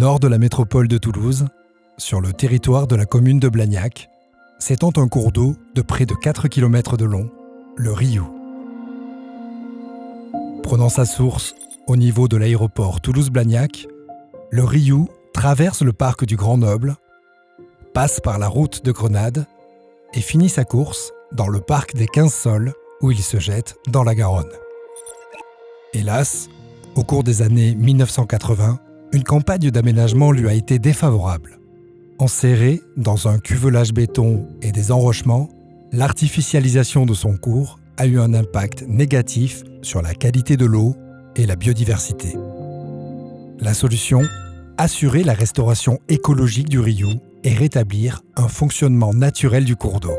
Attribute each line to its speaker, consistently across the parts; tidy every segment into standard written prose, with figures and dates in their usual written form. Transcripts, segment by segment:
Speaker 1: nord de la métropole de Toulouse, sur le territoire de la commune de Blagnac, s'étend un cours d'eau de près de 4 km de long, le Rioux. Prenant sa source au niveau de l'aéroport Toulouse-Blagnac, le Rioux traverse le parc du Grand Noble, passe par la route de Grenade et finit sa course dans le parc des 15 Sols où il se jette dans la Garonne. Hélas, au cours des années 1980, une campagne d'aménagement lui a été défavorable. Enserré dans un cuvelage béton et des enrochements, l'artificialisation de son cours a eu un impact négatif sur la qualité de l'eau et la biodiversité. La solution ? Assurer la restauration écologique du Rioux et rétablir un fonctionnement naturel du cours d'eau.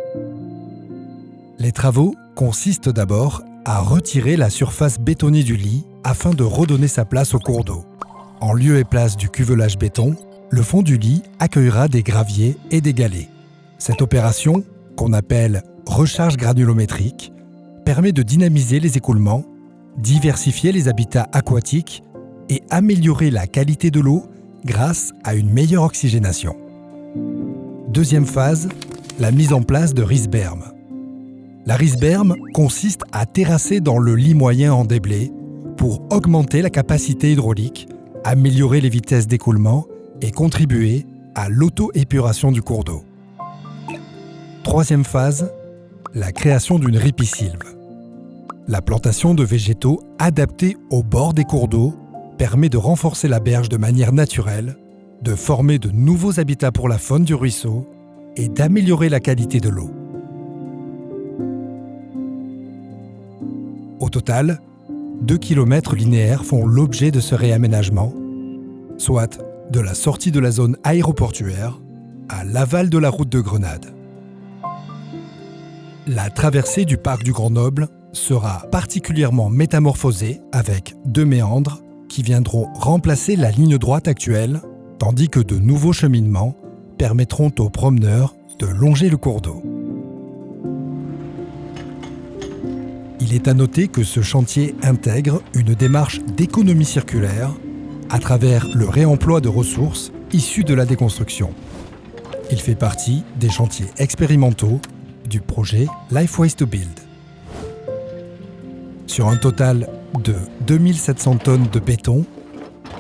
Speaker 1: Les travaux consistent d'abord à retirer la surface bétonnée du lit afin de redonner sa place au cours d'eau. En lieu et place du cuvelage béton, le fond du lit accueillera des graviers et des galets. Cette opération, qu'on appelle recharge granulométrique, permet de dynamiser les écoulements, diversifier les habitats aquatiques et améliorer la qualité de l'eau grâce à une meilleure oxygénation. Deuxième phase, la mise en place de riz-bermes. La riz-berme consiste à terrasser dans le lit moyen en déblai pour augmenter la capacité hydraulique, améliorer les vitesses d'écoulement et contribuer à l'auto-épuration du cours d'eau. Troisième phase, la création d'une ripisylve. La plantation de végétaux adaptés au bord des cours d'eau permet de renforcer la berge de manière naturelle, de former de nouveaux habitats pour la faune du ruisseau et d'améliorer la qualité de l'eau. Au total, 2 km linéaires font l'objet de ce réaménagement, soit de la sortie de la zone aéroportuaire à l'aval de la route de Grenade. La traversée du parc du Grand Noble sera particulièrement métamorphosée avec 2 méandres qui viendront remplacer la ligne droite actuelle, tandis que de nouveaux cheminements permettront aux promeneurs de longer le cours d'eau. Il est à noter que ce chantier intègre une démarche d'économie circulaire à travers le réemploi de ressources issues de la déconstruction. Il fait partie des chantiers expérimentaux du projet Life Waste to Build. Sur un total de 2700 tonnes de béton,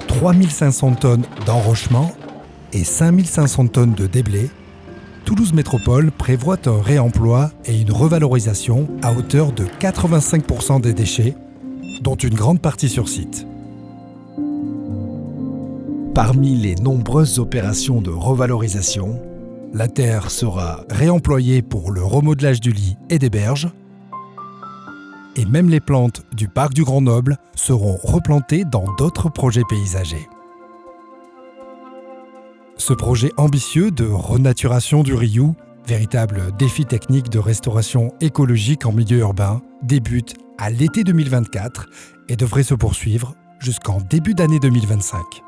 Speaker 1: 3500 tonnes d'enrochement et 5500 tonnes de déblai, Toulouse Métropole prévoit un réemploi et une revalorisation à hauteur de 85% des déchets, dont une grande partie sur site. Parmi les nombreuses opérations de revalorisation, la terre sera réemployée pour le remodelage du lit et des berges, et même les plantes du parc du Grand Noble seront replantées dans d'autres projets paysagers. Ce projet ambitieux de renaturation du Rioux, véritable défi technique de restauration écologique en milieu urbain, débute à l'été 2024 et devrait se poursuivre jusqu'en début d'année 2025.